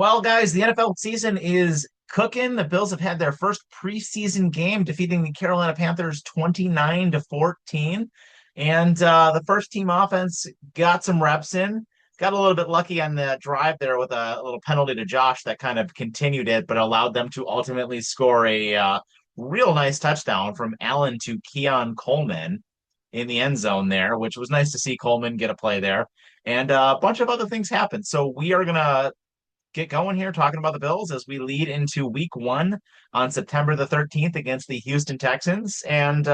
Well, guys, the NFL season is cooking. The Bills have had their first preseason game, defeating the Carolina Panthers 29-14. And the first team offense got some reps in. Got a little bit lucky on the drive there with a little penalty to Josh that kind of continued it, but allowed them to ultimately score a real nice touchdown from Allen to Keon Coleman in the end zone there, which was nice to see Coleman get a play there. And a bunch of other things happened. So we are going to get going here talking about the Bills as we lead into week one on September the 13th against the Houston Texans. And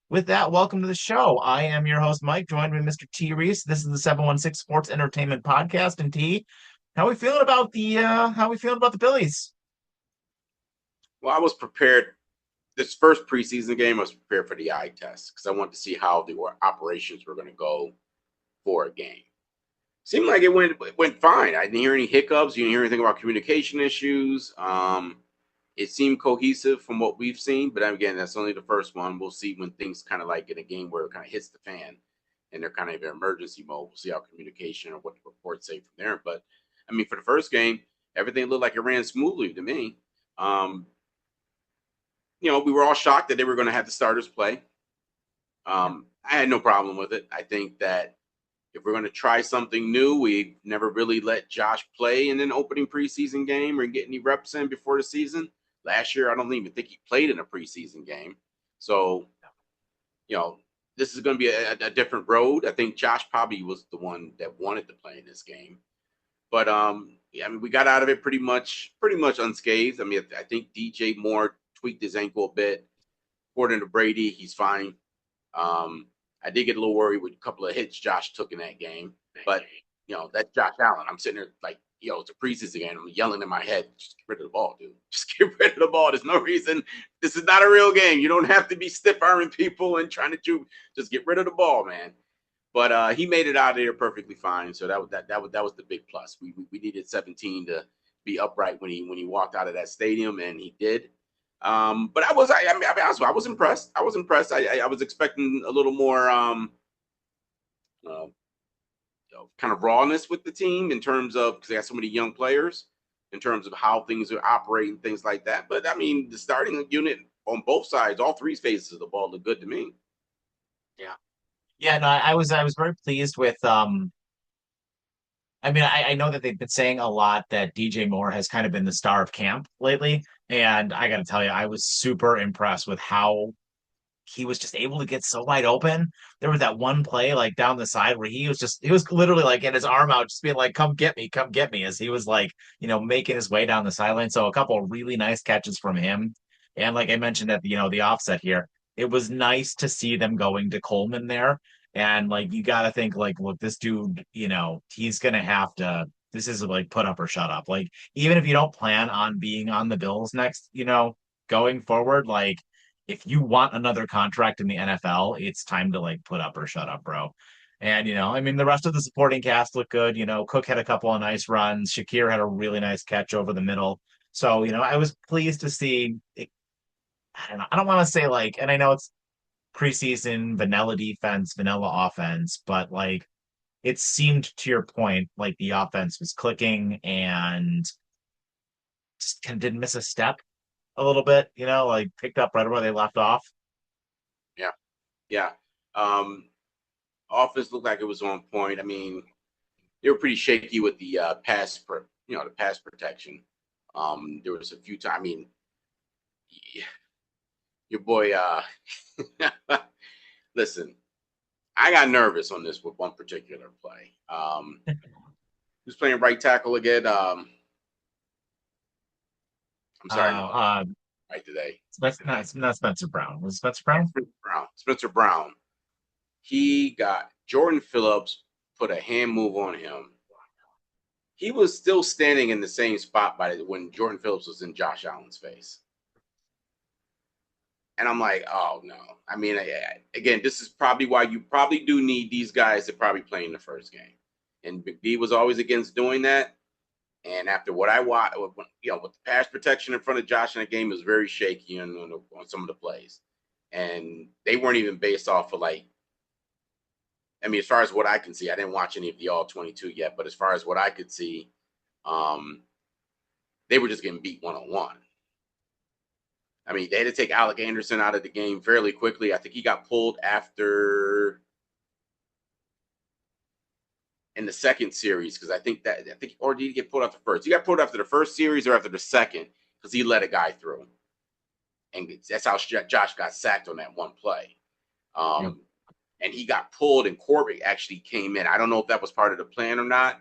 with that, welcome to the show. I am your host, Mike, joined by Mr. T. Reese. This is the 716 Sports Entertainment Podcast. And T, how we feeling about the Billies? Well, I was prepared. This first preseason game, I was prepared for the eye test because I wanted to see how the operations were going to go for a game. Seemed like it went fine. I didn't hear any hiccups. You didn't hear anything about communication issues. It seemed cohesive from what we've seen, but again, that's only the first one. We'll see when things kind of like in a game where it kind of hits the fan and they're kind of in emergency mode. We'll see how communication or what the reports say from there. But I mean, for the first game, everything looked like it ran smoothly to me. Um, we were all shocked that they were going to have the starters play. I had no problem with it. I think that if we're going to try something new, we never really let Josh play in an opening preseason game or get any reps in before the season. Last year, I don't even think he played in a preseason game. So, you know, this is going to be a different road. I think Josh probably was the one that wanted to play in this game. But yeah, I mean, we got out of it pretty much unscathed. I mean, I think DJ Moore tweaked his ankle a bit. According to Brady, he's fine. I did get a little worried with a couple of hits Josh took in that game, but that's Josh Allen. I'm sitting there like, it's a preseason game. I'm yelling in my head, just get rid of the ball, dude. Just get rid of the ball. There's no reason. This is not a real game. You don't have to be stiff arming people and trying to just get rid of the ball, man. But he made it out of there perfectly fine. So that was the big plus. We needed 17 to be upright when he walked out of that stadium, and he did. But I was impressed. I was impressed. I was expecting a little more uh, kind of rawness with the team in terms of because they got so many young players in terms of how things are operating, things like that. But I mean, the starting unit on both sides, all three phases of the ball look good to me. Yeah. Yeah, no, I was very pleased with I mean, I know that they've been saying a lot that DJ Moore has kind of been the star of camp lately. And I got to tell you, I was super impressed with how he was just able to get so wide open. There was that one play like down the side where he was literally like in his arm out, just being like, come get me, as he was like, making his way down the sideline. So a couple of really nice catches from him. And like I mentioned at the offset here, it was nice to see them going to Coleman there. And like you gotta think like, look, this dude, he's gonna have to this is like put up or shut up. Like, even if you don't plan on being on the Bills next, going forward, like if you want another contract in the NFL, it's time to like put up or shut up, bro. And I mean, the rest of the supporting cast looked good. Cook had a couple of nice runs. Shakir had a really nice catch over the middle. So, I was pleased to see it. I don't know. I don't want to say like, and I know it's preseason, vanilla defense, vanilla offense, but like it seemed to your point, like the offense was clicking and just kind of didn't miss a step a little bit, like picked up right where they left off. Yeah, yeah. Um, Offense looked like it was on point. I mean, they were pretty shaky with the the pass protection. There was a few times. I mean, your boy. Listen, I got nervous on this with one particular play. Who's playing right tackle again? I'm sorry, Uh, uh, right today. it's not Spencer Brown. Was it Spencer Brown? Spencer Brown. He got Jordan Phillips put a hand move on him. He was still standing in the same spot when Jordan Phillips was in Josh Allen's face. And I'm like, oh no. I mean, again, this is probably why you probably do need these guys to probably play in the first game. And Big D was always against doing that. And after what I watched, with the pass protection in front of Josh in the game was very shaky on some of the plays. And they weren't even based off of I mean, as far as what I can see, I didn't watch any of the all 22 yet, but as far as what I could see, they were just getting beat 1-on-1. I mean, they had to take Alec Anderson out of the game fairly quickly. I think he got pulled after in the second series because I think, or did he get pulled after the first? He got pulled after the first series or after the second because he let a guy through, and that's how Josh got sacked on that one play. Yep. And he got pulled, and Corbett actually came in. I don't know if that was part of the plan or not,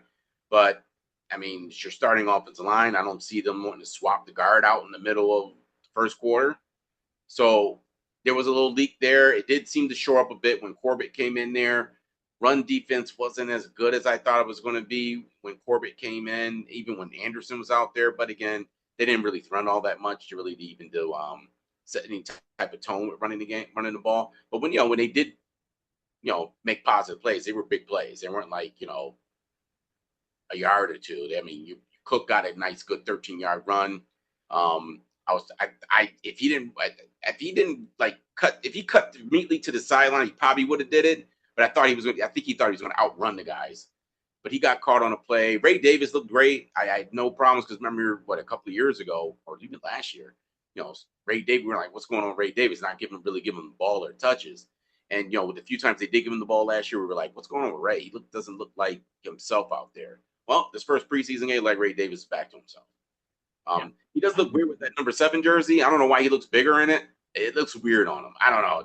but I mean, it's your starting offensive line. I don't see them wanting to swap the guard out in the middle of the first quarter. So there was a little leak there. It did seem to shore up a bit when Corbett came in there. Run defense wasn't as good as I thought it was going to be when Corbett came in, even when Anderson was out there. But again, they didn't really run all that much to really even do set any type of tone with running the game, running the ball. But when when they did, make positive plays, they were big plays. They weren't like a yard or two. I mean, Cook got a nice, good 13-yard run. If he didn't like cut, if he cut immediately to the sideline, he probably would have did it. But I think he thought he was going to outrun the guys. But he got caught on a play. Ray Davis looked great. I had no problems because remember a couple of years ago, or even last year, Ray Davis, we were like, what's going on with Ray Davis? Not really giving him the ball or touches. And with the few times they did give him the ball last year, we were like, what's going on with Ray? He doesn't look like himself out there. Well, this first preseason game, like Ray Davis is back to himself. He does look weird with that number 7 jersey. I don't know why he looks bigger in it. It looks weird on him. I don't know.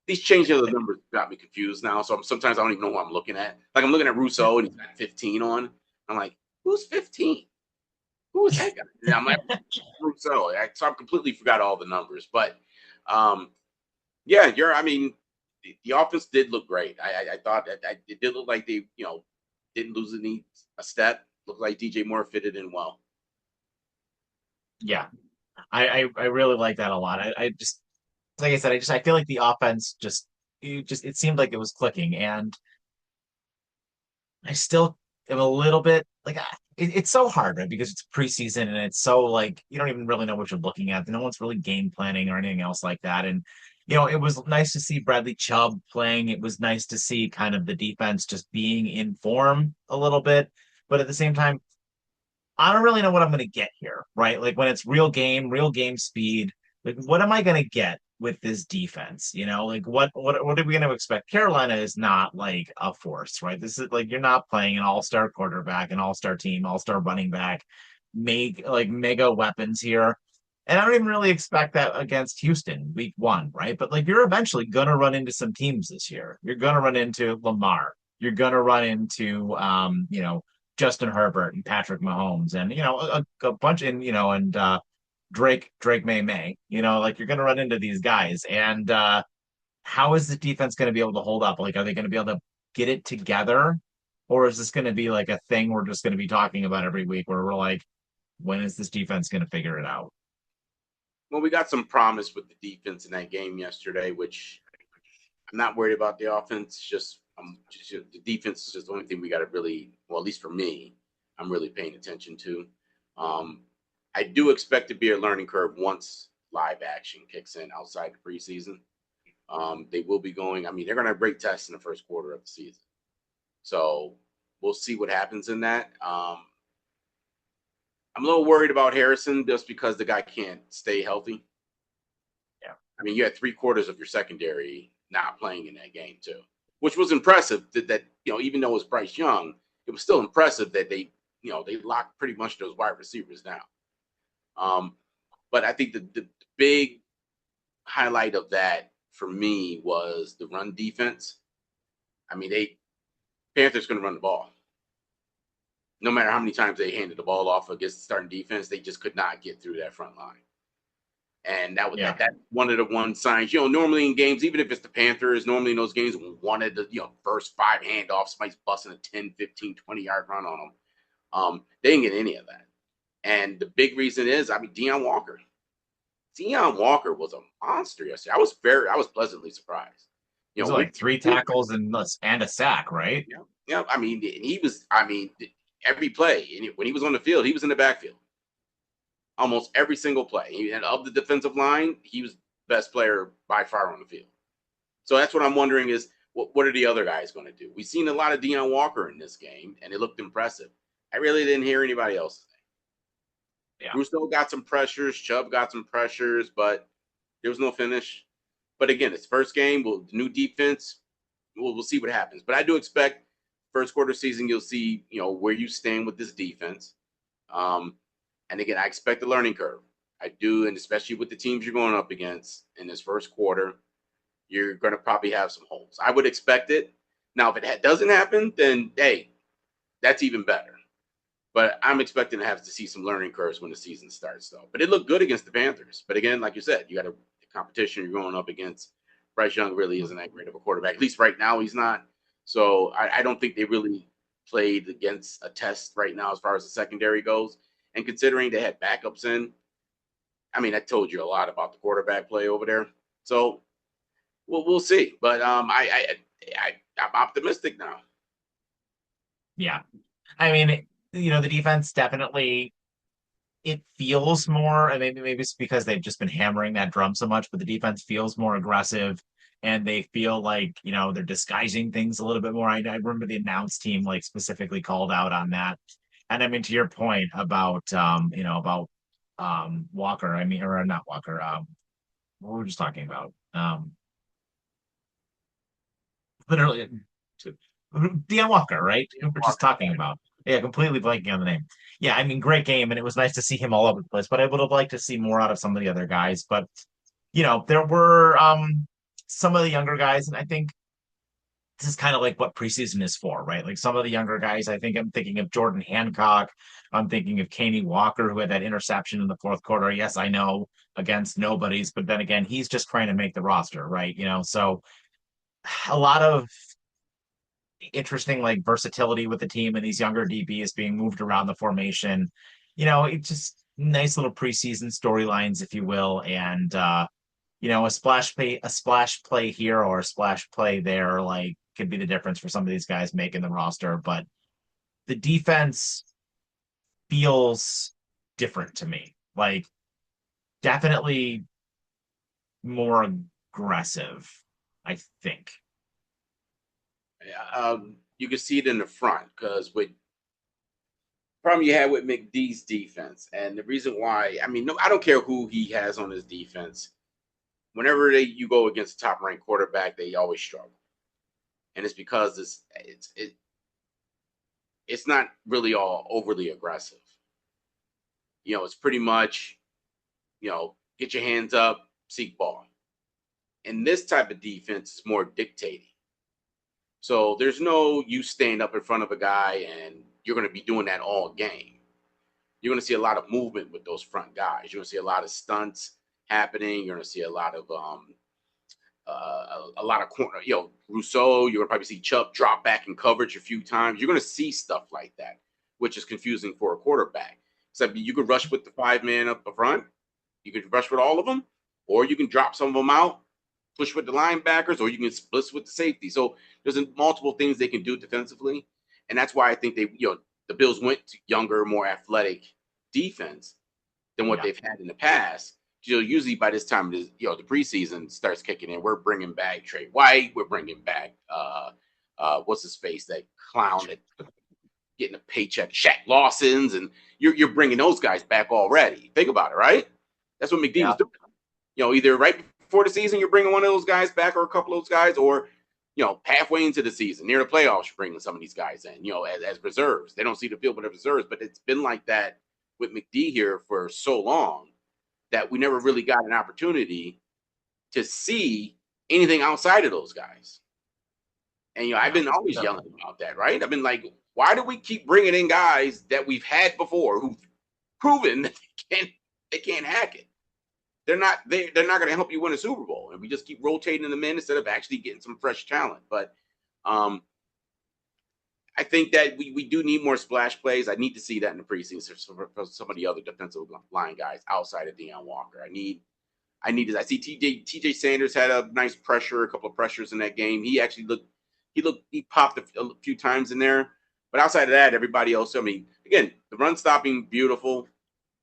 These changing of the numbers got me confused now. So sometimes I don't even know who I'm looking at. Like I'm looking at Rousseau and he's got 15 on. I'm like, who's 15? Who is that guy? And I'm like, Rousseau. So I completely forgot all the numbers. But yeah, I mean, the offense did look great. I thought that it did look like they, didn't lose a step. Looked like DJ Moore fitted in well. Yeah. I really like that a lot. I just like I said, I feel like the offense it seemed like it was clicking, and I still am a little bit like it's so hard, right? Because it's preseason and it's so like you don't even really know what you're looking at. No one's really game planning or anything else like that. And it was nice to see Bradley Chubb playing. It was nice to see kind of the defense just being in form a little bit. But at the same time, I don't really know what I'm going to get here, right? Like when it's real game speed, like what am I going to get with this defense? Like what are we going to expect? Carolina is not like a force, right? This is like you're not playing an all-star quarterback, an all-star team, all-star running back, make like mega weapons here. And I don't even really expect that against Houston week 1, right? But like you're eventually gonna run into some teams this year. You're gonna run into Lamar. You're gonna run into Justin Herbert and Patrick Mahomes and a bunch and Drake May. Like you're gonna run into these guys. And how is the defense gonna be able to hold up? Like, are they gonna be able to get it together? Or is this gonna be like a thing we're just gonna be talking about every week where we're like, when is this defense gonna figure it out? Well, we got some promise with the defense in that game yesterday, which I'm not worried about the offense. Just the defense is just the only thing we got to really, well, at least for me, I'm really paying attention to. I do expect to be a learning curve once live action kicks in outside the preseason. They will be going. I mean, they're going to have great tests in the first quarter of the season, so we'll see what happens in that. I'm a little worried about Harrison just because the guy can't stay healthy. Yeah. I mean, you had 3/4 of your secondary not playing in that game too, which was impressive. That even though it was Bryce Young, it was still impressive that they locked pretty much those wide receivers down. But I think the big highlight of that for me was the run defense. I mean, Panthers going to run the ball. No matter how many times they handed the ball off against the starting defense, they just could not get through that front line. And that was Yeah. that one of the one signs. Normally in games, even if it's the Panthers, normally in those games, one of the first 5 handoffs, somebody's busting a 10, 15, 20-yard run on them. They didn't get any of that. And the big reason is, I mean, Deon Walker. Deon Walker was a monster yesterday. I was pleasantly surprised. It was like 3 tackles and a sack, right? Yeah. Yeah. I mean, every play, and when he was on the field, he was in the backfield. Almost every single play. And of the defensive line, he was the best player by far on the field. So that's what I'm wondering is, what are the other guys going to do? We've seen a lot of Deon Walker in this game, and it looked impressive. I really didn't hear anybody else's name. Yeah. Rousseau got some pressures, Chubb got some pressures, but there was no finish. But again, it's first game, new defense. We'll see what happens. But I do expect first quarter season, you'll see, where you stand with this defense. Um, and again, I expect a learning curve. I do, and especially with the teams you're going up against in this first quarter, you're going to probably have some holes. I would expect it. Now, if it doesn't happen, then hey, that's even better. But I'm expecting to see some learning curves when the season starts, though. But it looked good against the Panthers. But again, like you said, you got a competition you're going up against. Bryce Young really isn't that great of a quarterback. At least right now, he's not. So I don't think they really played against a test right now as far as the secondary goes. And considering they had backups in, I mean, I told you a lot about the quarterback play over there. So we'll see. But I'm optimistic now. Yeah. I mean, the defense definitely it feels more, and maybe it's because they've just been hammering that drum so much, but the defense feels more aggressive and they feel like, they're disguising things a little bit more. I remember the announce team like specifically called out on that. And I mean, to your point about about Walker, I mean, or not Walker, what were we just talking about? Literally Deion Walker, right? We're just talking about. Yeah, completely blanking on the name. Yeah, I mean, great game, and it was nice to see him all over the place. But I would have liked to see more out of some of the other guys. But there were some of the younger guys, and I think this is kind of like what preseason is for, right? Like some of the younger guys, I think I'm thinking of Jordan Hancock. I'm thinking of Kaney Walker, who had that interception in the fourth quarter. Yes, I know against nobodies, but then again, he's just trying to make the roster, right? So a lot of interesting like versatility with the team and these younger DBs being moved around the formation. It's just nice little preseason storylines, if you will, and a splash play here or a splash play there, like could be the difference for some of these guys making the roster. But the defense feels different to me. Like definitely more aggressive, I think. You can see it in the front because with problem you had with McD's defense, and the reason why, I mean, no, I don't care who he has on his defense. Whenever you go against a top ranked quarterback, they always struggle, and it's because it's not really all overly aggressive. It's pretty much get your hands up, seek ball. And this type of defense is more dictating. So there's no you stand up in front of a guy and you're going to be doing that all game. You're going to see a lot of movement with those front guys. You're going to see a lot of stunts happening. You're going to see a lot of corner. Rousseau. You're going to probably see Chubb drop back in coverage a few times. You're going to see stuff like that, which is confusing for a quarterback. Except you could rush with the 5 man up the front. You could rush with all of them, or you can drop some of them out, push with the linebackers, or you can split with the safety. So there's multiple things they can do defensively, and that's why I think the Bills went to younger, more athletic defense than what Yeah. they've had in the past. Usually by this time, the preseason starts kicking in. We're bringing back Trey White. We're bringing back what's his face, that clown that getting a paycheck, Shaq Lawson's, and you're bringing those guys back already. Think about it, right? That's what McD Yeah. was doing. Either right before the season, you're bringing one of those guys back or a couple of those guys, or halfway into the season, near the playoffs, you're bringing some of these guys in, as reserves. They don't see the field with the reserves, but it's been like that with McD here for so long that we never really got an opportunity to see anything outside of those guys. And I've Yeah. been always Definitely. yelling about that, right? I've been like, why do we keep bringing in guys that we've had before who've proven that they can't hack it? They're not going to help you win a Super Bowl, and we just keep rotating them in instead of actually getting some fresh talent. But I think that we do need more splash plays. I need to see that in the preseason for some of the other defensive line guys outside of Deion Walker. I see TJ Sanders had a nice pressure, a couple of pressures in that game. He popped a few times in there. But outside of that, everybody else, I mean, again, the run stopping, beautiful.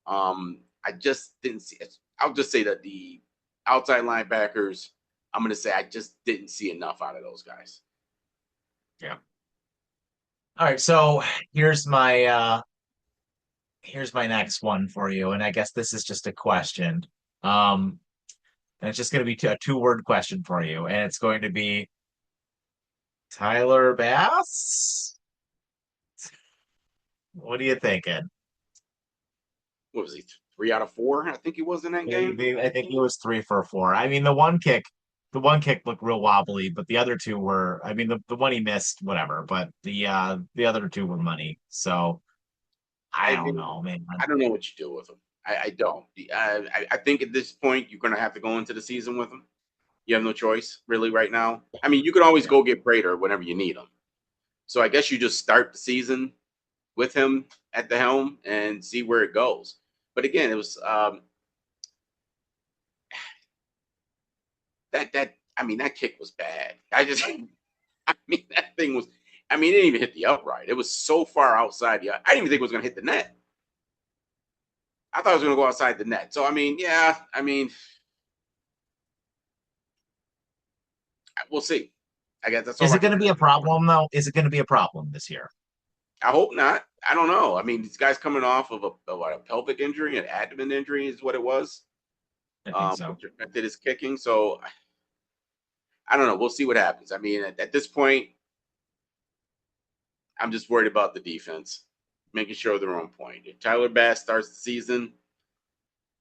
I just didn't see it. I'll just say that the outside linebackers, I'm going to say I just didn't see enough out of those guys. Yeah. All right. So here's my Here's my next one for you, and I guess this is just a question. Um, and it's just going to be a two-word question for you, and it's going to be Tyler Bass. What are you thinking? What was he? 3 out of 4, I think he was in that game. I think he was 3 for 4. I mean, the one kick looked real wobbly, but the other two were. I mean, the one he missed, whatever, but the other two were money. So I I don't mean, know, man. I don't know what you do with him. I don't. I think at this point you're going to have to go into the season with him. You have no choice, really, right now. I mean, you can always Yeah. go get Prater whenever you need him. So I guess you just start the season with him at the helm and see where it goes. But again, it was that. I mean, that kick was bad. I mean, that thing was. I mean, it didn't even hit the upright. It was so far outside. Yeah, I didn't even think it was going to hit the net. I thought it was going to go outside the net. So I mean, yeah. I mean, we'll see. I guess that's all Is I it can going to be say. a problem though? Is it going to be a problem this year? I hope not. I don't know. I mean, these guys coming off of a pelvic injury, an abdomen injury is what it was, I think so. which affected his kicking. So I don't know. We'll see what happens. I mean, at this point, I'm just worried about the defense, making sure they're on point. If Tyler Bass starts the season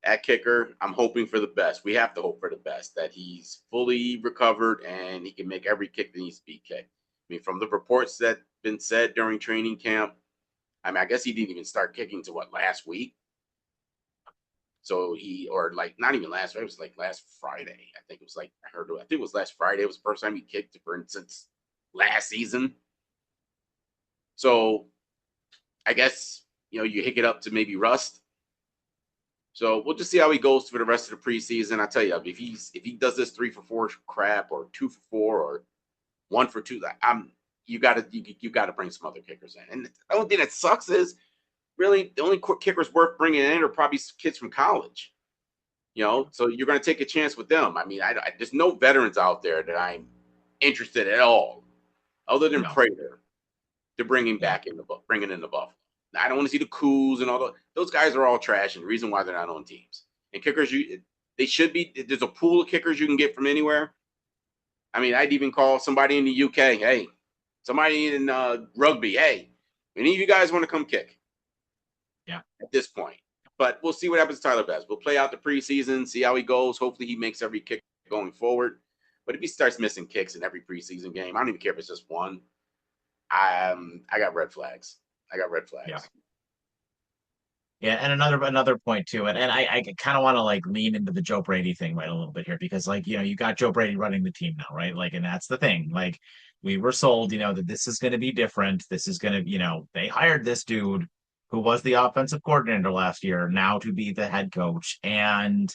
at kicker, I'm hoping for the best. We have to hope for the best, that he's fully recovered and he can make every kick that needs to be kicked. I mean, from the reports that been said during training camp, I mean, I guess he didn't even start kicking to what, last week? So or like, not even last week, it was like last Friday. I think it was like, I think it was last Friday. It was the first time he kicked, for instance, last season. So I guess, you hick it up to maybe rust. So we'll just see how he goes for the rest of the preseason. I tell you, if he does this 3 for 4 crap, or 2 for 4, or 1 for 2, you gotta bring some other kickers in. And the only thing that sucks is, really, the only kickers worth bringing in are probably kids from college. So you're going to take a chance with them. I mean, there's no veterans out there that I'm interested at all, other than No. Prater, to bring him Yeah. back bringing in the Buffalo. I don't want to see the Coos and all those guys are all trash, and the reason why they're not on teams. And kickers, they should be. There's a pool of kickers you can get from anywhere. I mean, I'd even call somebody in the UK, hey, somebody in rugby, hey, any of you guys want to come kick? Yeah. At this point. But we'll see what happens to Tyler Bass. We'll play out the preseason, see how he goes. Hopefully he makes every kick going forward. But if he starts missing kicks in every preseason game, I don't even care if it's just one. I got red flags. I got red Yeah. flags. Yeah, and another point to it, and I kind of want to like lean into the Joe Brady thing right a little bit here because like you got Joe Brady running the team now, right? Like, and that's the thing. Like, we were sold, that this is going to be different. This is going to, they hired this dude who was the offensive coordinator last year now to be the head coach, and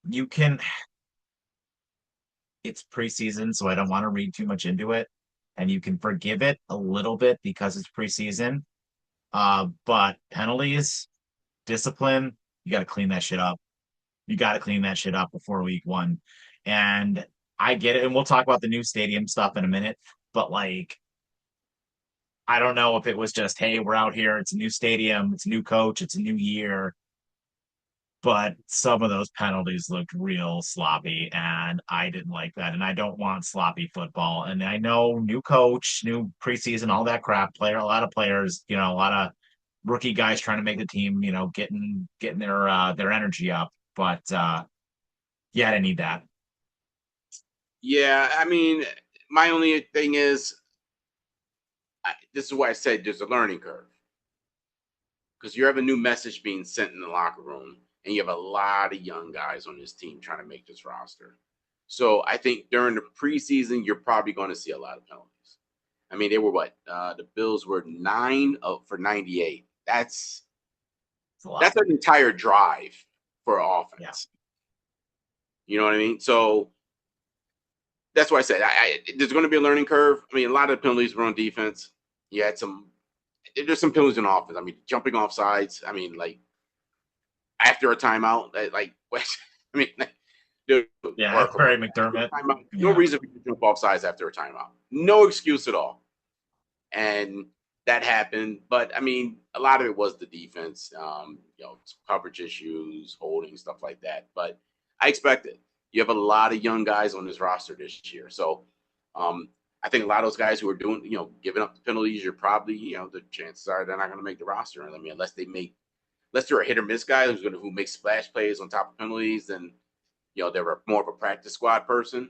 you can. It's preseason, so I don't want to read too much into it, and you can forgive it a little bit because it's preseason. But penalties, discipline, you got to clean that shit up. You got to clean that shit up before week 1. And I get it. And we'll talk about the new stadium stuff in a minute. But like, I don't know if it was just, hey, we're out here. It's a new stadium. It's a new coach. It's a new year. But some of those penalties looked real sloppy. And I didn't like that. And I don't want sloppy football. And I know new coach, new preseason, all that crap, a lot of players, a lot of rookie guys trying to make the team, getting their energy up. But yeah, I didn't need that. Yeah, I mean, my only thing is, this is why I said there's a learning curve. Because you have a new message being sent in the locker room, and you have a lot of young guys on this team trying to make this roster. So I think during the preseason, you're probably going to see a lot of penalties. I mean, they were what? The Bills were 9 for 98. It's a lot. That's an entire drive for Yeah. offense. You know what I mean? So that's why I said there's going to be a learning curve. I mean, a lot of the penalties were on defense. You had there's some penalties on offense. I mean, jumping off sides. I mean, like, after a timeout, like, I mean, dude, Yeah, or that's Barry McDermott. timeout, no Yeah. reason for you to jump off sides after a timeout. No excuse at all. And that happened. But I mean, a lot of it was the defense, coverage issues, holding, stuff like that. But I expect it. You have a lot of young guys on this roster this year. So um, I think a lot of those guys who are doing, giving up the penalties, you're probably, the chances are they're not going to make the roster. I mean, unless they're a hit or miss guy who makes splash plays on top of penalties, then, they're more of a practice squad person.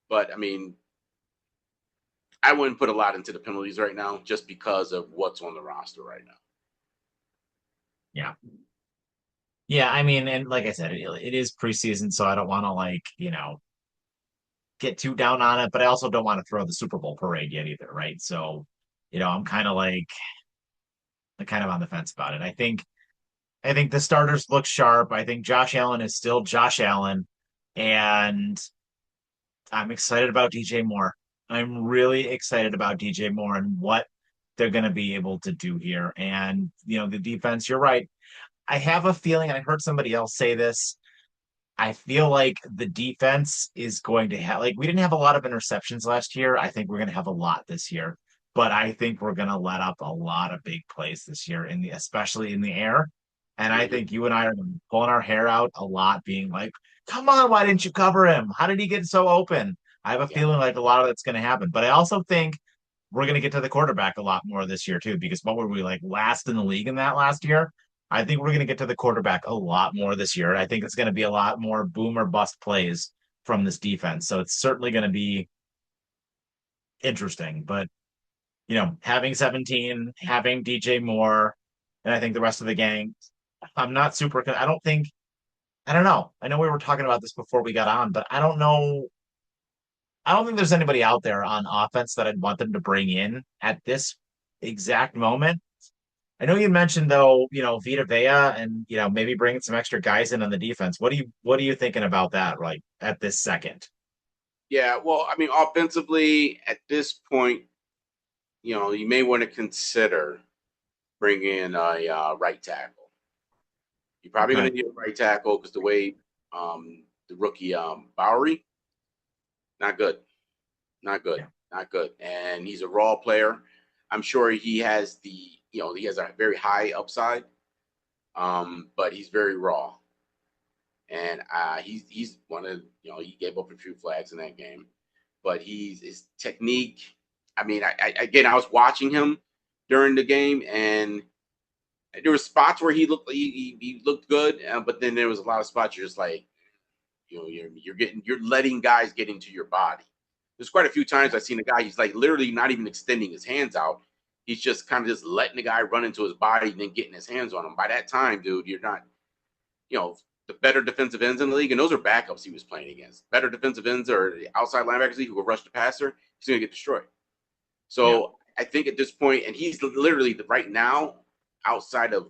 But I mean, I wouldn't put a lot into the penalties right now just because of what's on the roster right now. Yeah. Yeah, I mean, and like I said, it is preseason, so I don't want to get too down on it, but I also don't want to throw the Super Bowl parade yet either, right? So, I'm kind of on the fence about it. I think the starters look sharp. I think Josh Allen is still Josh Allen, and I'm excited about DJ Moore. I'm really excited about DJ Moore and what they're going to be able to do here. And, the defense, you're right. I have a feeling, and I heard somebody else say this. I feel like the defense is going to have, like, we didn't have a lot of interceptions last year. I think we're going to have a lot this year, but I think we're going to let up a lot of big plays this year, especially in the air. And I Mm-hmm. think you and I are pulling our hair out a lot, being like, come on, why didn't you cover him? How did he get so open? I have a Yeah. feeling like a lot of that's going to happen, but I also think we're going to get to the quarterback a lot more this year too, because what were we like last in the league in that last year? I think we're going to get to the quarterback a lot more this year. I think it's going to be a lot more boom or bust plays from this defense. So it's certainly going to be interesting. But, having 17, having DJ Moore, and I think the rest of the gang, I'm not super, I don't know. I know we were talking about this before we got on, but I don't know. I don't think there's anybody out there on offense that I'd want them to bring in at this exact moment. I know you mentioned though, Vita Vea and maybe bringing some extra guys in on the defense. What are you thinking about that? Like at this second? Yeah. Well, I mean, offensively, at this point, you may want to consider bringing in a right tackle. You're probably going Okay. to need a right tackle because the way the rookie Bowery, not good, not good, Yeah. not good, and he's a raw player. I'm sure he has a very high upside, but he's very raw, and he's one of he gave up a few flags in that game, but his technique. I mean, again, I was watching him during the game, and there were spots where he looked good, but then there was a lot of spots you're just like, you're letting guys get into your body. There's quite a few times Yeah. I've seen a guy, he's like literally not even extending his hands out. He's just kind of just letting the guy run into his body and then getting his hands on him. By that time, dude, you're not, you know, the better defensive ends in the league, and those are backups he was playing against. Better defensive ends or the outside linebackers who will rush the passer, he's going to get destroyed. Yeah. So I think at this point, and he's literally right now outside of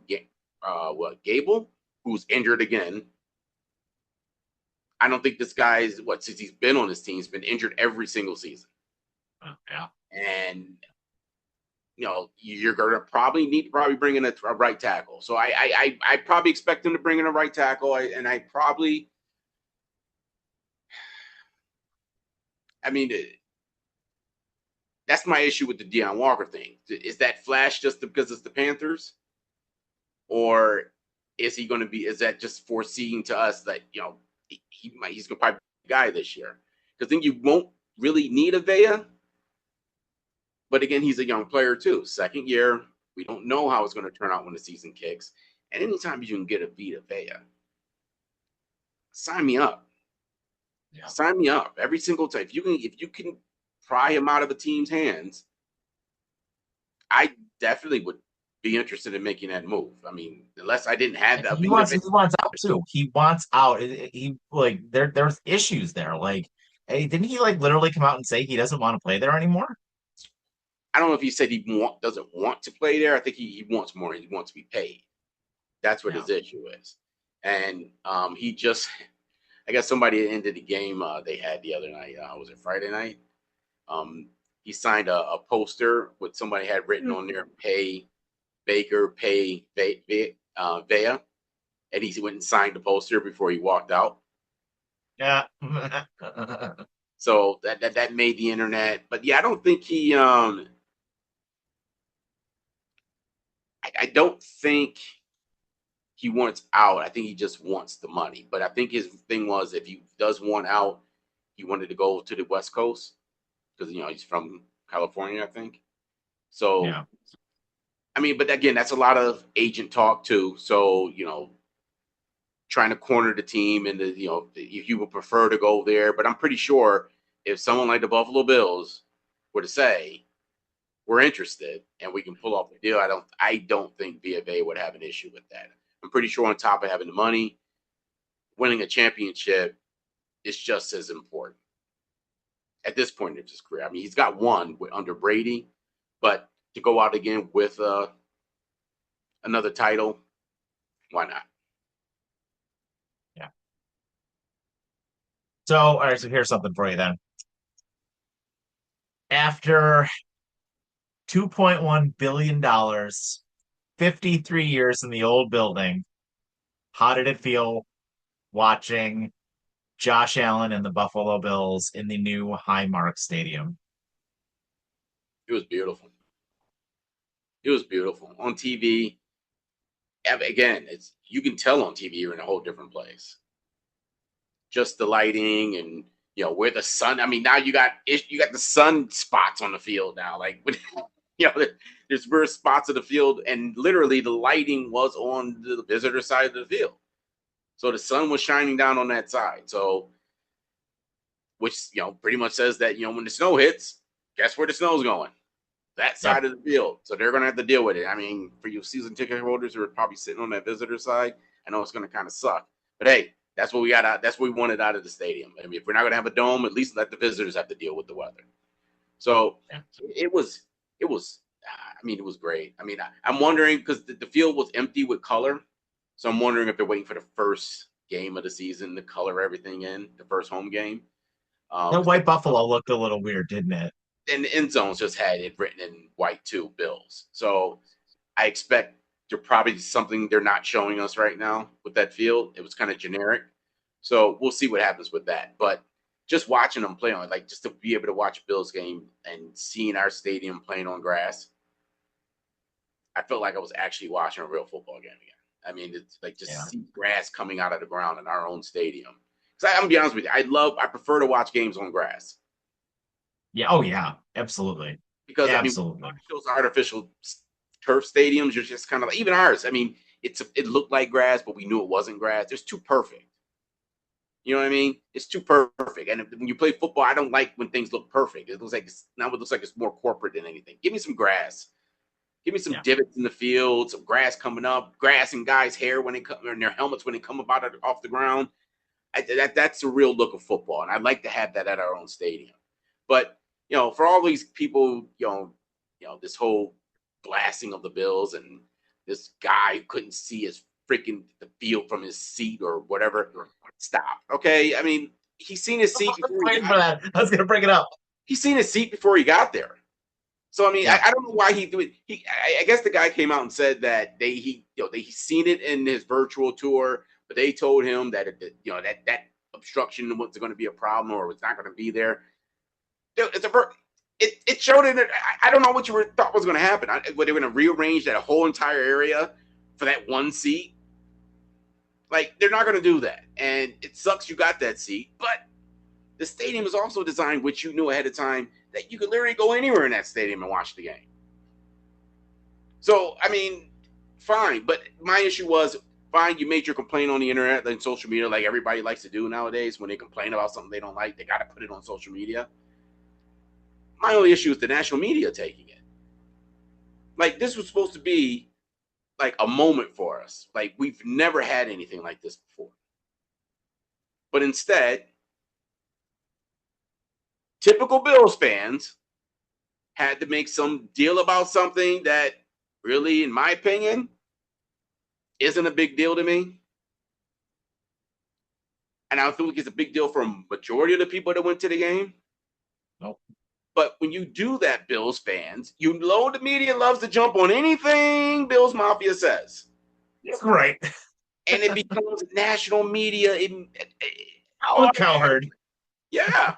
Gable, who's injured again. I don't think this guy's since he's been on this team, he's been injured every single season. Yeah. And you're gonna probably need to bring in a right tackle. So I probably expect him to bring in a right tackle. I mean, that's my issue with the Deion Walker thing. Is that flash just because it's the Panthers, or is he going to be? Is that just foreseeing to us that he's going to probably be the guy this year? Because then you won't really need a Vea. But again, he's a young player too. Second year, we don't know how it's going to turn out when the season kicks. And anytime you can get a Vita Vea, sign me up. Yeah. Sign me up every single time. If you can pry him out of a team's hands, I definitely would be interested in making that move. I mean, unless I didn't have And that he Vita wants Vea. he wants out too. He wants out. He like there's issues there. Like, hey, didn't he like literally come out and say he doesn't want to play there anymore? I don't know if he said doesn't want to play there. I think he wants more. He wants to be paid. That's what Yeah. his issue is. And he just, I guess somebody at the end of the game they had the other night. Was it Friday night? He signed a poster with somebody had written on there, "Pay Baker, pay Vea," and he went and signed the poster before he walked out. Yeah. So that made the internet. But yeah, I don't think I don't think he wants out. I think he just wants the money. But I think his thing was if he does want out, he wanted to go to the West Coast because he's from California, I think. So Yeah. I mean, but again, that's a lot of agent talk too. So trying to corner the team and if you would prefer to go there. But I'm pretty sure if someone like the Buffalo Bills were to say we're interested and we can pull off the deal, I don't think BFA would have an issue with that. I'm pretty sure on top of having the money, winning a championship is just as important at this point in his career. I mean, he's got one under Brady, but to go out again with another title, why not? Yeah. So, all right, so here's something for you then. After $2.1 billion, 53 years in the old building, how did it feel watching Josh Allen and the Buffalo Bills in the new Highmark Stadium? It was beautiful. It was beautiful on TV. Again, you can tell on TV you're in a whole different place. Just the lighting and where the sun. I mean, now you got the sun spots on the field now. Like there's various spots of the field, and literally the lighting was on the visitor side of the field, so the sun was shining down on that side. So, which pretty much says that when the snow hits, guess where the snow's going? That Yep. side of the field. So they're going to have to deal with it. I mean, for you season ticket holders who are probably sitting on that visitor side, I know it's going to kind of suck. But hey, that's what we got out. That's what we wanted out of the stadium. I mean, if we're not going to have a dome, at least let the visitors have to deal with the weather. So Yeah. it was. I mean, it was great. I mean, I'm wondering because the field was empty with color, so I'm wondering if they're waiting for the first game of the season to color everything in the first home game. The white Buffalo looked a little weird, didn't it? And the end zones just had it written in white too, Bills. So I expect there probably something they're not showing us right now with that field. It was kind of generic. So we'll see what happens with that. But just watching them play on, like just to be able to watch a Bills game and seeing our stadium playing on grass, I felt like I was actually watching a real football game again. I mean, it's like just see grass coming out of the ground in our own stadium. Because I'm gonna be honest with you, I prefer to watch games on grass. Yeah. Oh, yeah. Absolutely. Because I mean, Absolutely. those artificial turf stadiums, you're just kind of like even ours. I mean, it looked like grass, but we knew it wasn't grass. It's too perfect. You know what I mean? It's too perfect. And when you play football, I don't like when things look perfect. It looks like it's more corporate than anything. Give me some grass. Give me some divots in the field, some grass coming up, grass in guys' hair when they come in their helmets when they come up off the ground. That's the real look of football, and I'd like to have that at our own stadium. But for all these people, this whole blasting of the Bills and this guy who couldn't see his freaking the field from his seat or whatever. Stop. Okay. I mean, he's seen his seat before he got I was gonna bring it up. He's seen his seat before he got there. So I mean, I don't know why he do it. I guess the guy came out and said that he's seen it in his virtual tour, but they told him that that obstruction was going to be a problem or it's not going to be there. It showed it. I don't know what you thought was going to happen. Were they going to rearrange that whole entire area for that one seat? Like they're not going to do that, and it sucks you got that seat. But the stadium is also designed, which you knew ahead of time, that you could literally go anywhere in that stadium and watch the game. So I mean, fine. But my issue was, fine, you made your complaint on the internet and social media, like everybody likes to do nowadays. When they complain about something they don't like, they got to put it on social media. My only issue is the national media taking it. Like this was supposed to be like a moment for us. Like we've never had anything like this before. But instead, typical Bills fans had to make some deal about something that really, in my opinion, isn't a big deal to me. And I don't think it's a big deal for a majority of the people that went to the game. Nope. But when you do that, Bills fans, the media loves to jump on anything Bills Mafia says. Right. And it becomes national media. Cowherd. Yeah.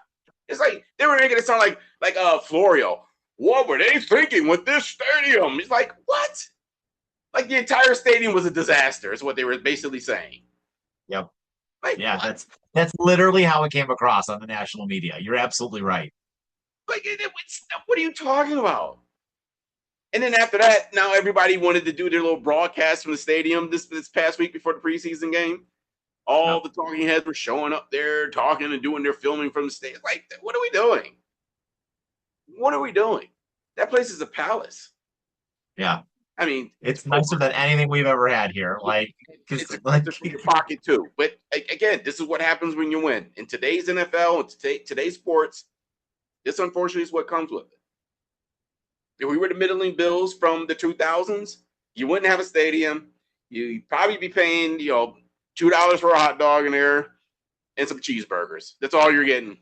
It's like they were making it sound like Florio. What were they thinking with this stadium? It's like, what? Like the entire stadium was a disaster. Is what they were basically saying. Yep. Like Yeah, what? that's literally how it came across on the national media. You're absolutely right. Like what are you talking about? And then after that, now everybody wanted to do their little broadcast from the stadium this past week before the preseason game. All Yep. the talking heads were showing up there, talking and doing their filming from the stage. Like, what are we doing? What are we doing? That place is a palace. Yeah. I mean, It's for nicer than anything we've ever had here. Like, because it's like expensive for your pocket too. But again, this is what happens when you win. In today's NFL and today's sports, this unfortunately is what comes with it. If we were the middling Bills from the 2000s, you wouldn't have a stadium. You'd probably be paying, $2 for a hot dog in there and some cheeseburgers. That's all you're getting.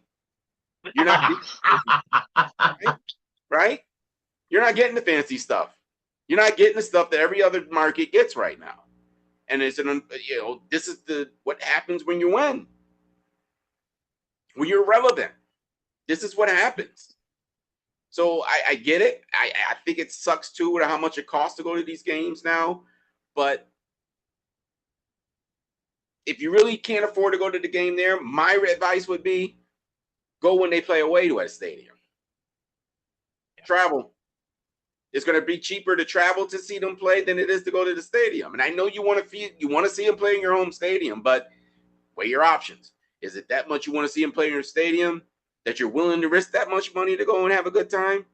You're not getting right? Right? You're not getting the fancy stuff. You're not getting the stuff that every other market gets right now. And this is what happens when you win. When you're relevant. This is what happens. So I get it. I think it sucks too how much it costs to go to these games now. But if you really can't afford to go to the game there, my advice would be go when they play away to a stadium. Travel. It's going to be cheaper to travel to see them play than it is to go to the stadium. And I know you want to see them play in your home stadium, but weigh your options. Is it that much you want to see them play in your stadium that you're willing to risk that much money to go and have a good time?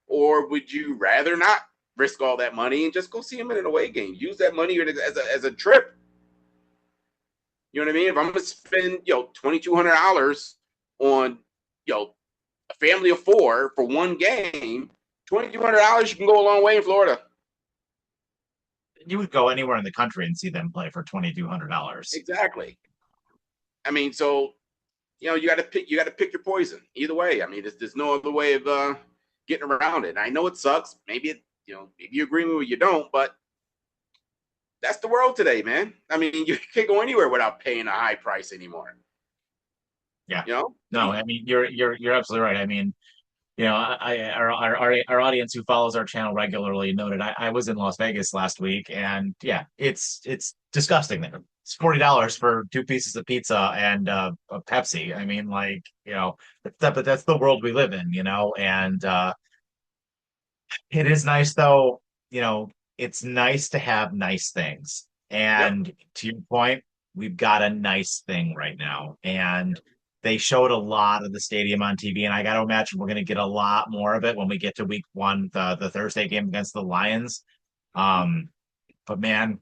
Or would you rather not risk all that money and just go see them in an away game? Use that money as a trip. You know what I mean? If I'm going to spend $2,200 on a family of four for one game, $2,200 you can go a long way in Florida. you would go anywhere in the country and see them play for $2,200. Exactly. I mean, so you got to pick your poison. Either way, I mean, there's no other way of getting around it. And I know it sucks. Maybe maybe you agree with me, you don't, but that's the world today, man. I mean, you can't go anywhere without paying a high price anymore. Yeah. You know? No, I mean you're absolutely right. I mean, our audience who follows our channel regularly noted I was in Las Vegas last week, and yeah, it's disgusting there. It's $40 for two pieces of pizza and a Pepsi. I mean, like, but that's the world we live in, and it is nice though, it's nice to have nice things. Yep. And to your point, we've got a nice thing right now. And they showed a lot of the stadium on TV, and I got to imagine we're going to get a lot more of it when we get to week one, the Thursday game against the Lions. Um, but man,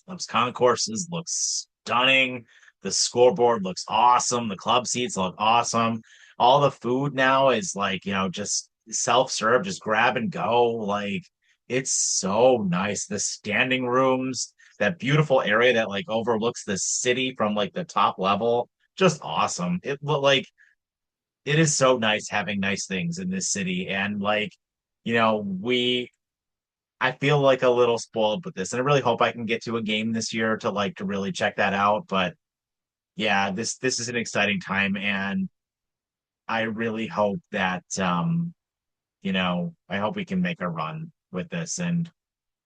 those concourses look stunning. The scoreboard looks awesome. The club seats look awesome. All the food now is like, just self-serve, just grab and go. Like, it's so nice. The standing rooms, that beautiful area that like overlooks the city from like the top level, just awesome. It is so nice having nice things in this city. And like, we I feel like a little spoiled with this, and I really hope I can get to a game this year to really check that out. But yeah, this is an exciting time, and I really hope that I hope we can make a run with this. And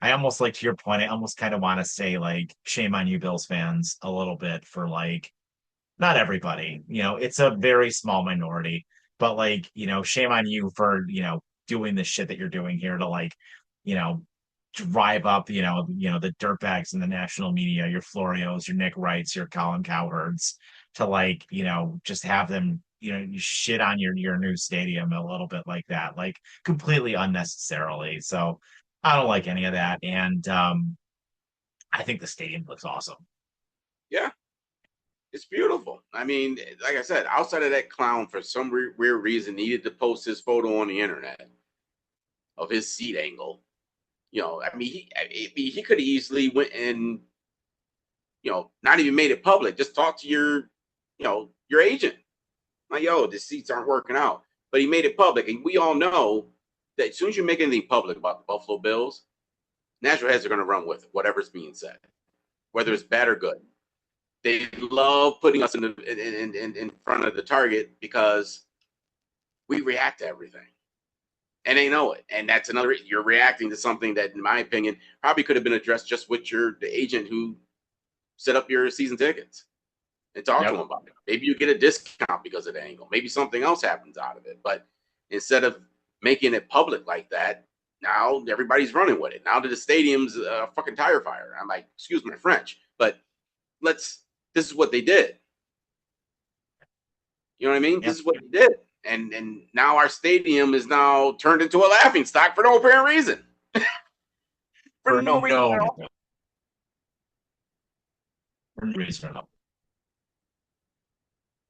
I almost, like, to your point, I almost kind of want to say, like, shame on you, Bills fans, a little bit for, like, not everybody, it's a very small minority, but like, shame on you for, doing the shit that you're doing here to, like, you know, drive up, the dirtbags in the national media, your Florios, your Nick Wrights, your Colin Cowherds, to, like, just have them, you shit on your new stadium a little bit like that, like, completely unnecessarily. So I don't like any of that. And I think the stadium looks awesome. Yeah. It's beautiful. I mean, like I said, outside of that clown, for some weird reason, needed to post his photo on the internet of his seat angle. I mean, he could have easily went and not even made it public. Just talk to your agent. Like, yo, the seats aren't working out. But he made it public, and we all know that as soon as you make anything public about the Buffalo Bills, natural heads are going to run with it, whatever's being said, whether it's bad or good. They love putting us in front of the target because we react to everything. and they know it. And that's another, you're reacting to something that, in my opinion, probably could have been addressed just with the agent who set up your season tickets and talk to Yep. them about it. Maybe you get a discount because of the angle. Maybe something else happens out of it. But instead of making it public like that, now everybody's running with it. Now that the stadium's a fucking tire fire. I'm like, excuse my French, but this is what they did. You know what I mean? Yep. This is what they did. And now our stadium is now turned into a laughing stock for no apparent reason. For For no reason at no all. reason at all.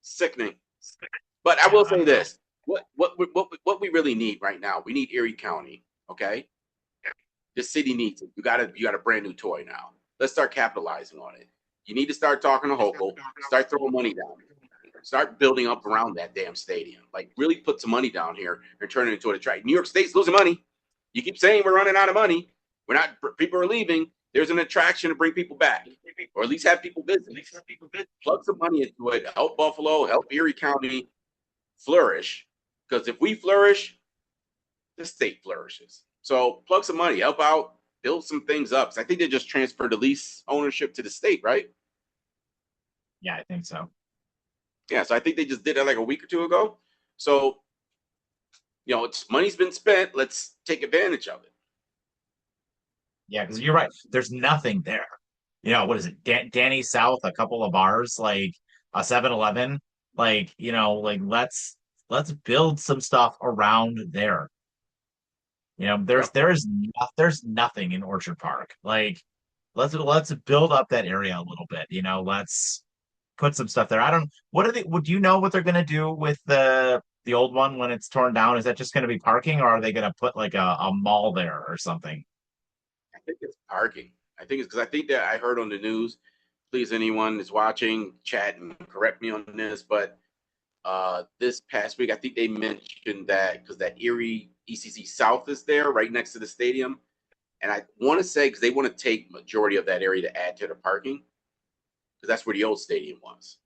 Sickening. But I Yeah, will I say don't know. this: what we really need right now, we need Erie County. Okay, the city needs it. You got a brand new toy now. Let's start capitalizing on it. You need to start talking to Hochul, start throwing money down, start building up around that damn stadium. Like really put some money down here and turn it into a track. New York State's losing money. You keep saying we're running out of money. We're not. People are leaving. There's an attraction to bring people back, or at least have people visit. Plug some money into it. Help Buffalo. Help Erie County flourish. Because if we flourish, the state flourishes. So plug some money, help out, build some things up. I think they just transferred the lease ownership to the state, right? Yeah, I think so. Yeah, so I think they just did that like a week or two ago. So, it's money's been spent. Let's take advantage of it. Yeah, because you're right. There's nothing there. What is it? Danny South, a couple of bars, like a 7-Eleven. Like let's build some stuff around there. Yep. There's nothing in Orchard Park. Like let's build up that area a little bit. Let's put some stuff there. I don't. What are they? Would you know what they're gonna do with the old one when it's torn down? Is that just gonna be parking, or are they gonna put like a mall there or something? I think it's parking. I think it's because I think that I heard on the news. Please, anyone that's watching, chat and correct me on this, but this past week, I think they mentioned that because that Erie ECC South is there right next to the stadium. And I want to say, because they want to take majority of that area to add to the parking, because that's where the old stadium was.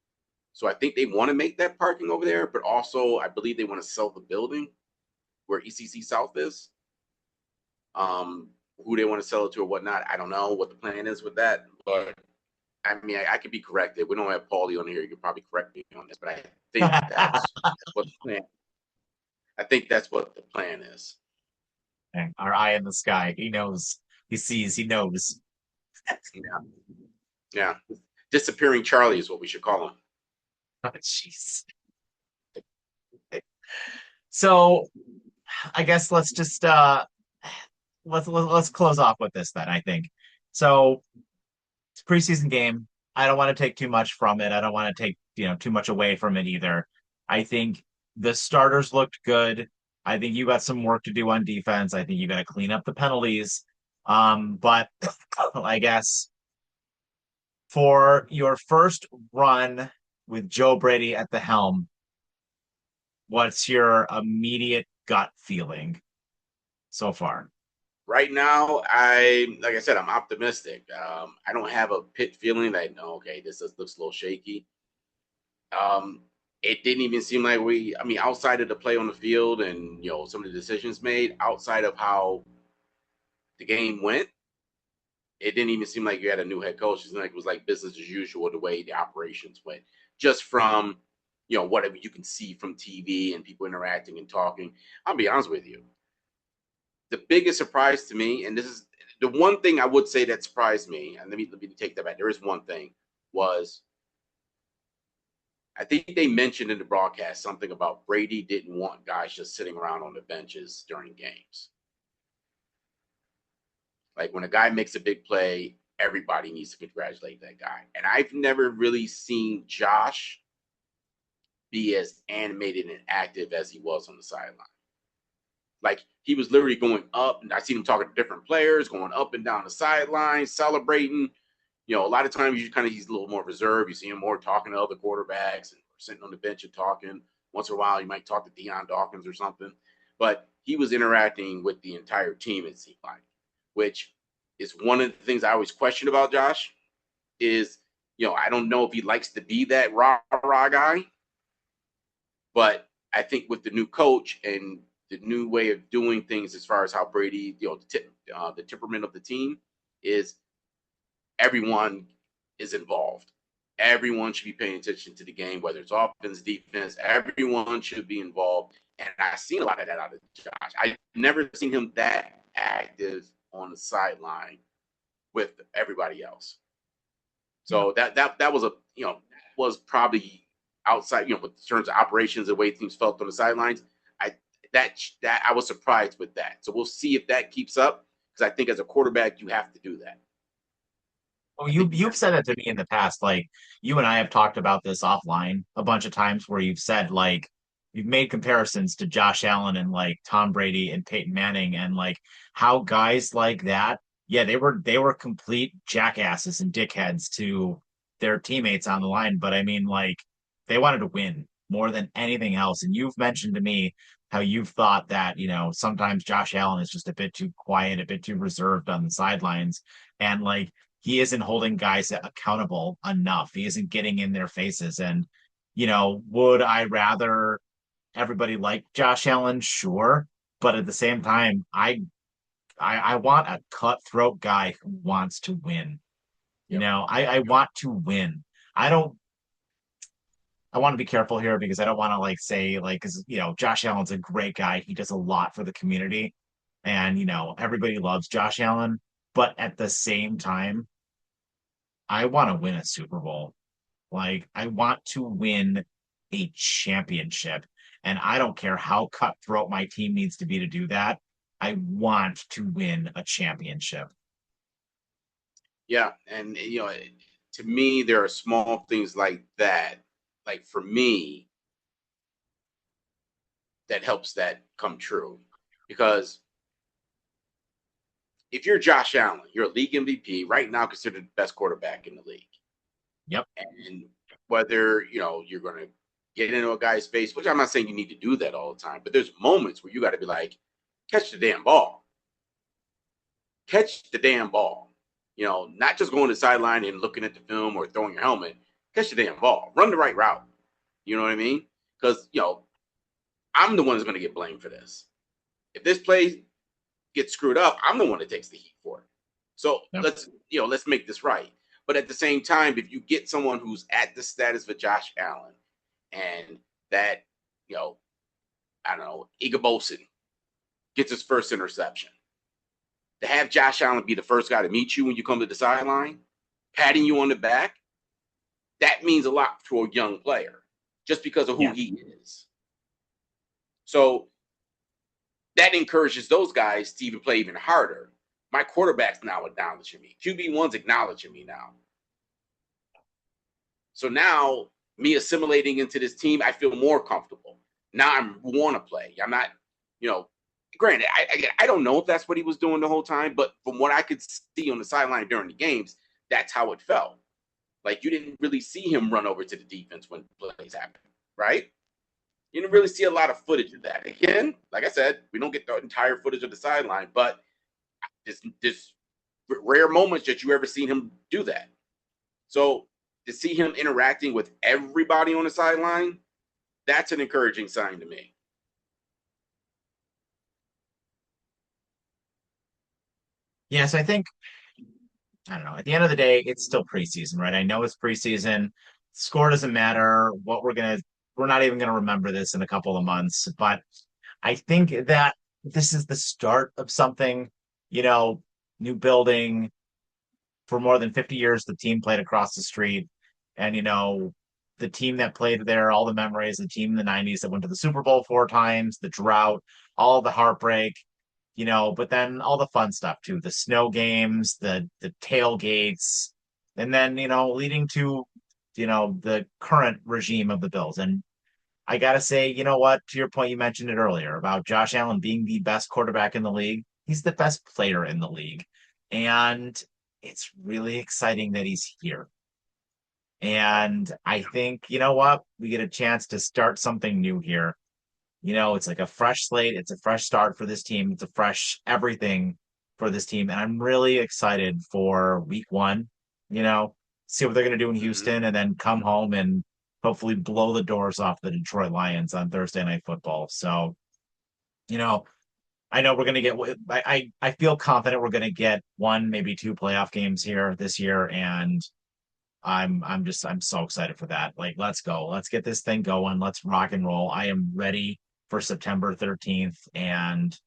So I think they want to make that parking over there, but also I believe they want to sell the building where ECC South is. Who they want to sell it to or whatnot, I don't know what the plan is with that. But I mean, I could be corrected. We don't have Paulie on here. You could probably correct me on this, but I think that's what the plan. I think that's what the plan is. Our eye in the sky. He knows. He sees. He knows. Yeah, yeah. Disappearing Charlie is what we should call him. Oh, jeez. So I guess let's just let's close off with this then. I think so. It's a preseason game. I don't want to take too much from it. I don't want to take too much away from it either. I think the starters looked good. I think you got some work to do on defense. I think you got to clean up the penalties. But I guess for your first run with Joe Brady at the helm, what's your immediate gut feeling so far? Right now, like I said, I'm optimistic. I don't have a pit feeling that no, okay, looks a little shaky. Um, it didn't even seem like I mean, outside of the play on the field and some of the decisions made, outside of how the game went, it didn't even seem like you had a new head coach. It was like business as usual the way the operations went, just from whatever you can see from TV and people interacting and talking. I'll be honest with you, the biggest surprise to me, and this is the one thing I would say that surprised me, and let me take that back. There is one thing was I think they mentioned in the broadcast something about Brady didn't want guys just sitting around on the benches during games. Like when a guy makes a big play, everybody needs to congratulate that guy. And I've never really seen Josh be as animated and active as he was on the sideline. Like he was literally going up, and I seen him talking to different players, going up and down the sideline, celebrating. A lot of times he's a little more reserved. You see him more talking to other quarterbacks and sitting on the bench and talking. Once in a while, you might talk to Deion Dawkins or something. But he was interacting with the entire team, it seemed like, which is one of the things I always question about Josh is, I don't know if he likes to be that rah-rah guy, but I think with the new coach and the new way of doing things as far as how Brady, the temperament of the team is everyone is involved. Everyone should be paying attention to the game, whether it's offense, defense. Everyone should be involved. And I've seen a lot of that out of Josh. I've never seen him that active on the sideline with everybody else. Yeah. So that was was probably outside, in terms of operations, the way things felt on the sidelines. I that I was surprised with that. So we'll see if that keeps up, because I think as a quarterback you have to do that. Well, I think you you've have said that to me in the past. Like you and I have talked about this offline a bunch of times where you've said like you've made comparisons to Josh Allen and like Tom Brady and Peyton Manning and like how guys like that, yeah, they were complete jackasses and dickheads to their teammates on the line. But I mean, like they wanted to win more than anything else. And you've mentioned to me how you've thought that, sometimes Josh Allen is just a bit too quiet, a bit too reserved on the sidelines. And like he isn't holding guys accountable enough. He isn't getting in their faces. And, would I rather everybody like Josh Allen? Sure. But at the same time, I want a cutthroat guy who wants to win. yep. I want to win. I don't I want to be careful here because I don't want to like say like because Josh Allen's a great guy. He does a lot for the community, and everybody loves Josh Allen. But at the same time, I want to win a Super Bowl. Like, I want to win a championship. And I don't care how cutthroat my team needs to be to do that. I want to win a championship. Yeah, and to me, there are small things like that. Like for me, that helps that come true, because if you're Josh Allen, you're a league MVP right now, considered the best quarterback in the league. Yep. And whether you're going to get into a guy's face, which I'm not saying you need to do that all the time, but there's moments where you got to be like, catch the damn ball, catch the damn ball. Not just going to the sideline and looking at the film or throwing your helmet. Catch the damn ball, run the right route. You know what I mean? Because I'm the one that's going to get blamed for this. If this play gets screwed up, I'm the one that takes the heat for it. So Yep. let's make this right. But at the same time, if you get someone who's at the status of Josh Allen, and that, I don't know, Bosin gets his first interception, to have Josh Allen be the first guy to meet you when you come to the sideline, patting you on the back, that means a lot to a young player just because of who Yeah. he is. So that encourages those guys to even play even harder. My quarterback's now acknowledging me. QB1's acknowledging me now. So now, me assimilating into this team, I feel more comfortable. Now I want to play. I'm not, granted, I don't know if that's what he was doing the whole time, but from what I could see on the sideline during the games, that's how it felt. Like you didn't really see him run over to the defense when plays happen, right? You didn't really see a lot of footage of that. Again, like I said, we don't get the entire footage of the sideline, but this rare moments that you ever seen him do that. So to see him interacting with everybody on the sideline, that's an encouraging sign to me. Yes, I think I don't know. At the end of the day, it's still preseason, right? I know it's preseason. Score doesn't matter. We're not even gonna remember this in a couple of months. But I think that this is the start of something, you know, new building. For more than 50 years, the team played across the street. And, the team that played there, all the memories, the team in the 90s that went to the Super Bowl 4 times, the drought, all the heartbreak, but then all the fun stuff too, the snow games, the tailgates, and then, leading to, the current regime of the Bills. And I gotta say, you know what? To your point, you mentioned it earlier about Josh Allen being the best quarterback in the league. He's the best player in the league. And it's really exciting that he's here. And I think, you know what? We get a chance to start something new here. It's like a fresh slate. It's a fresh start for this team. It's a fresh everything for this team. And I'm really excited for week one, see what they're going to do in Mm-hmm. Houston and then come home and hopefully blow the doors off the Detroit Lions on Thursday Night Football. So you know, I know we're gonna get. I feel confident we're gonna get one, maybe two playoff games here this year, and I'm so excited for that. Like, let's go. Let's get this thing going. Let's rock and roll. I am ready for September 13th. And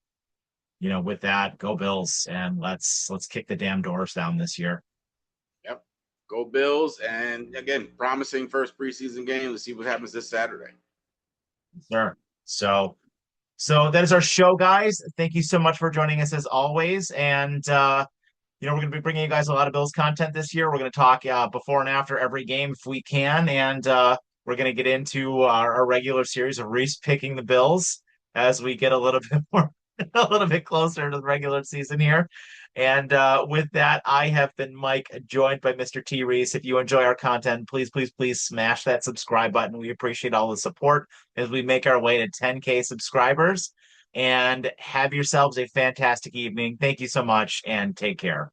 with that, go Bills and let's kick the damn doors down this year. Yep. Go Bills. And again, promising first preseason game. Let's see what happens this Saturday. Sure. So that is our show, guys. Thank you so much for joining us as always. And we're going to be bringing you guys a lot of Bills content this year. We're going to talk before and after every game if we can, and we're going to get into our regular series of Reese picking the Bills as we get a little bit more, a little bit closer to the regular season here. And with that, I have been Mike, joined by Mr. T. Reese. If you enjoy our content, please, please, please smash that subscribe button. We appreciate all the support as we make our way to 10K subscribers. And have yourselves a fantastic evening. Thank you so much, and take care.